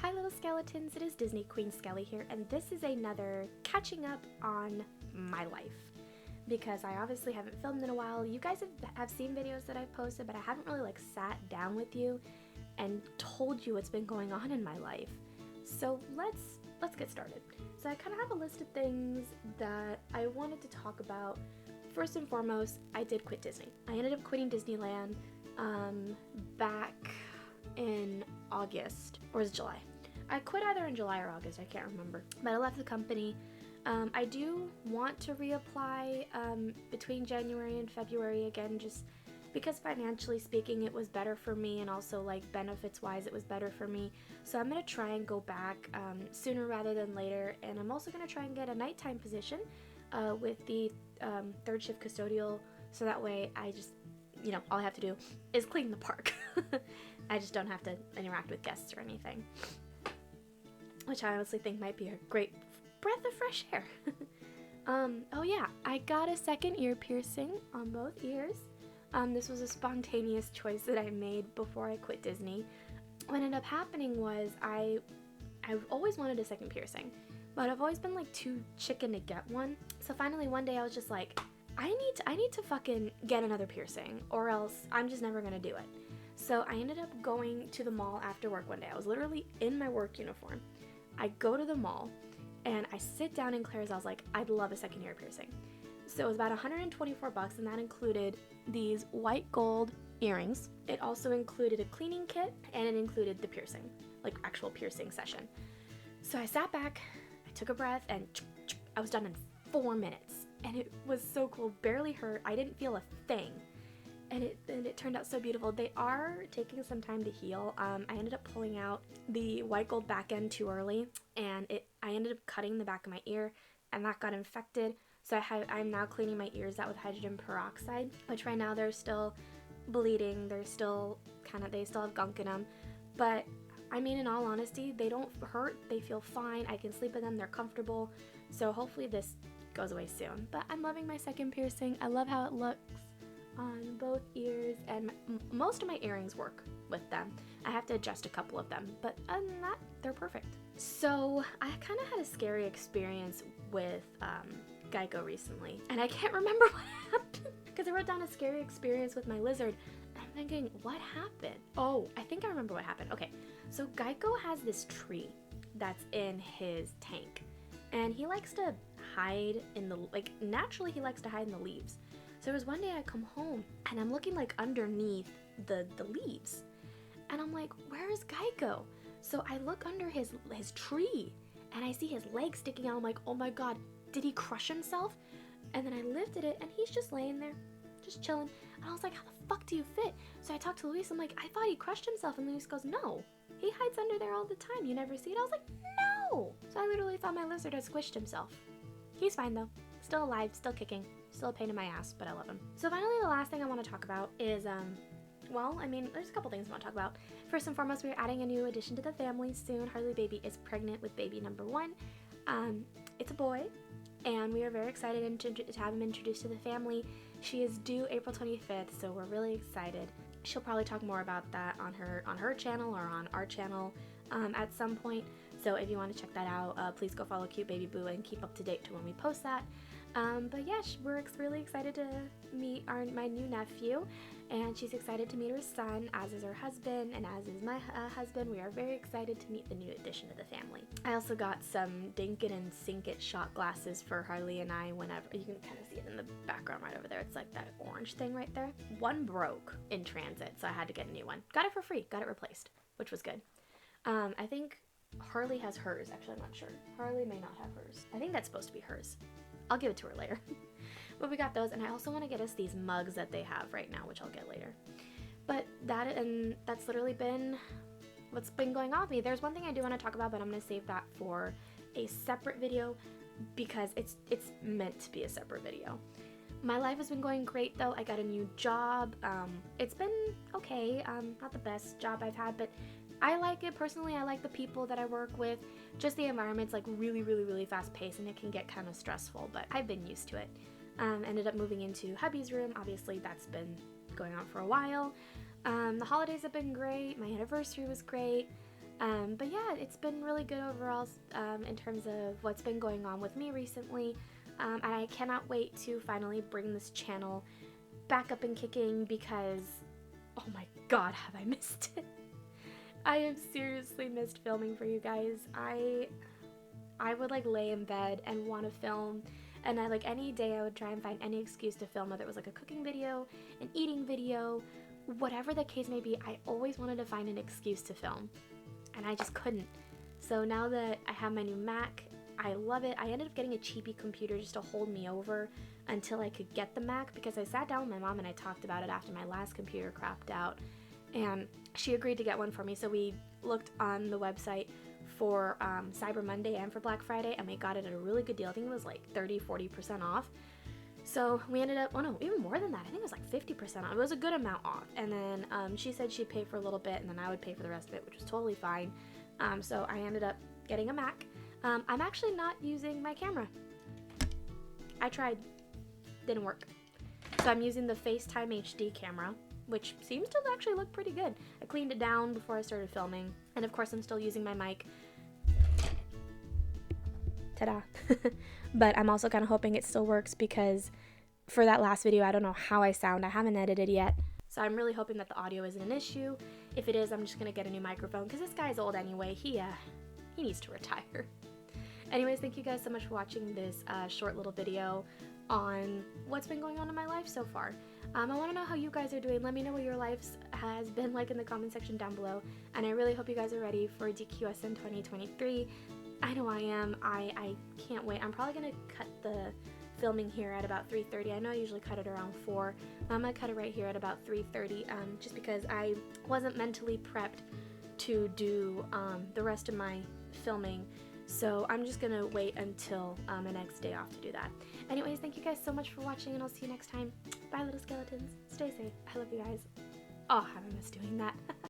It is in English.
Hi little skeletons, it is Disney Queen Skelly here, and this is another catching up on my life. Because I obviously haven't filmed in a while. You guys have seen videos that I've posted, but I haven't really sat down with you and told you what's been going on in my life. So let's get started. So I kind of have a list of things that I wanted to talk about. First and foremost, I did quit Disney. I ended up quitting Disneyland back in August, or was it July? I quit either in July or August, I can't remember. But I left the company. I do want to reapply between January and February again, just because financially speaking it was better for me, and also benefits wise it was better for me. So I'm going to try and go back sooner rather than later, and I'm also going to try and get a nighttime position with the third shift custodial, so that way I just, all I have to do is clean the park. I just don't have to interact with guests or anything, which I honestly think might be a great breath of fresh air. Oh yeah, I got a second ear piercing on both ears. This was a spontaneous choice that I made before I quit Disney. What ended up happening was I've always wanted a second piercing, but I've always been too chicken to get one. So finally one day I was just like, I need to fucking get another piercing, or else I'm just never gonna do it. So I ended up going to the mall after work one day. I was literally in my work uniform. I go to the mall and I sit down in Claire's. I was like, I'd love a second ear piercing. So it was about $124, and that included these white gold earrings. It also included a cleaning kit, and it included the piercing, actual piercing session. So I sat back, I took a breath, and I was done in 4 minutes. And it was so cool, barely hurt. I didn't feel a thing. And it turned out so beautiful. They are taking some time to heal. I ended up pulling out the white gold back end too early, and I ended up cutting the back of my ear, and that got infected. So I'm now cleaning my ears out with hydrogen peroxide, which right now they're still bleeding. They still have gunk in them. But I mean, in all honesty, they don't hurt. They feel fine. I can sleep in them. They're comfortable. So hopefully this goes away soon. But I'm loving my second piercing. I love how it looks on both ears, and most of my earrings work with them. I have to adjust a couple of them, but other than that, they're perfect. So I kind of had a scary experience with Geico recently, and I can't remember what happened because I wrote down a scary experience with my lizard. I'm thinking, what happened? Oh, I think I remember what happened. Okay, so Geico has this tree that's in his tank, and he likes to hide in the, naturally he likes to hide in the leaves. So there was one day I come home and I'm looking underneath the leaves, and I'm like, where is Geico? So I look under his tree and I see his leg sticking out. I'm like, oh my god, did he crush himself? And then I lifted it and he's just laying there, just chilling. And I was like, how the fuck do you fit? So I talked to Luis. I'm like, I thought he crushed himself. And Luis goes, no, he hides under there all the time. You never see it? I was like, no. So I literally thought my lizard had squished himself. He's fine though. Still alive, still kicking. Still a pain in my ass, but I love him. So finally, the last thing I want to talk about is, there's a couple things I want to talk about. First and foremost, we're adding a new addition to the family soon. Harley Baby is pregnant with baby number 1. It's a boy, and we are very excited to have him introduced to the family. She is due April 25th, so we're really excited. She'll probably talk more about that on her channel or on our channel at some point. So if you want to check that out, please go follow Cute Baby Boo and keep up to date to when we post that. But yeah, we're really excited to meet my new nephew, and she's excited to meet her son, as is her husband, and as is my husband. We are very excited to meet the new addition to the family. I also got some Dink It and Sink It shot glasses for Harley and I. Whenever you can kind of see it in the background right over there, it's like that orange thing right there. One broke in transit, so I had to get a new one. Got it for free, got it replaced, which was good. I think Harley has hers. Actually, I'm not sure. Harley may not have hers. I think that's supposed to be hers. I'll give it to her later. But we got those, and I also want to get us these mugs that they have right now, which I'll get later. But that's literally been what's been going on with me. There's one thing I do want to talk about, but I'm going to save that for a separate video because it's meant to be a separate video. My life has been going great though. I got a new job. It's been okay. Not the best job I've had, but I like it personally. I like the people that I work with. Just the environment's really, really, really fast paced, and it can get kind of stressful, but I've been used to it. Ended up moving into hubby's room. Obviously that's been going on for a while. The holidays have been great. My anniversary was great. But yeah, it's been really good overall in terms of what's been going on with me recently. And I cannot wait to finally bring this channel back up and kicking because, oh my god, have I missed it. I have seriously missed filming for you guys. I would like lay in bed and want to film, and like any day I would try and find any excuse to film, whether it was like a cooking video, an eating video, whatever the case may be. I always wanted to find an excuse to film, and I just couldn't. So now that I have my new Mac, I love it. I ended up getting a cheapy computer just to hold me over until I could get the Mac, because I sat down with my mom and I talked about it after my last computer crapped out, and she agreed to get one for me. So we looked on the website for Cyber Monday and for Black Friday, and we got it at a really good deal. I think it was like 30-40% off. So we ended up, oh no, even more than that. I think it was like 50% off. It was a good amount off. And then she said she'd pay for a little bit and then I would pay for the rest of it, which was totally fine. So I ended up getting a Mac. I'm actually not using my camera. I tried, didn't work. So I'm using the FaceTime HD camera, which seems to actually look pretty good. I cleaned it down before I started filming, and of course I'm still using my mic. Ta-da. But I'm also kind of hoping it still works, because for that last video, I don't know how I sound. I haven't edited yet. So I'm really hoping that the audio isn't an issue. If it is, I'm just gonna get a new microphone, because this guy's old anyway. He needs to retire. Anyways, thank you guys so much for watching this short little video on what's been going on in my life so far. I want to know how you guys are doing. Let me know what your lives has been like in the comment section down below, and I really hope you guys are ready for DQSN 2023. I know I am. I can't wait. I'm probably going to cut the filming here at about 3:30. I know I usually cut it around 4. I'm going to cut it right here at about 3:30, just because I wasn't mentally prepped to do the rest of my filming. So I'm just gonna wait until the next day off to do that. Anyways, thank you guys so much for watching, and I'll see you next time. Bye, little skeletons. Stay safe. I love you guys. Oh, how I miss doing that.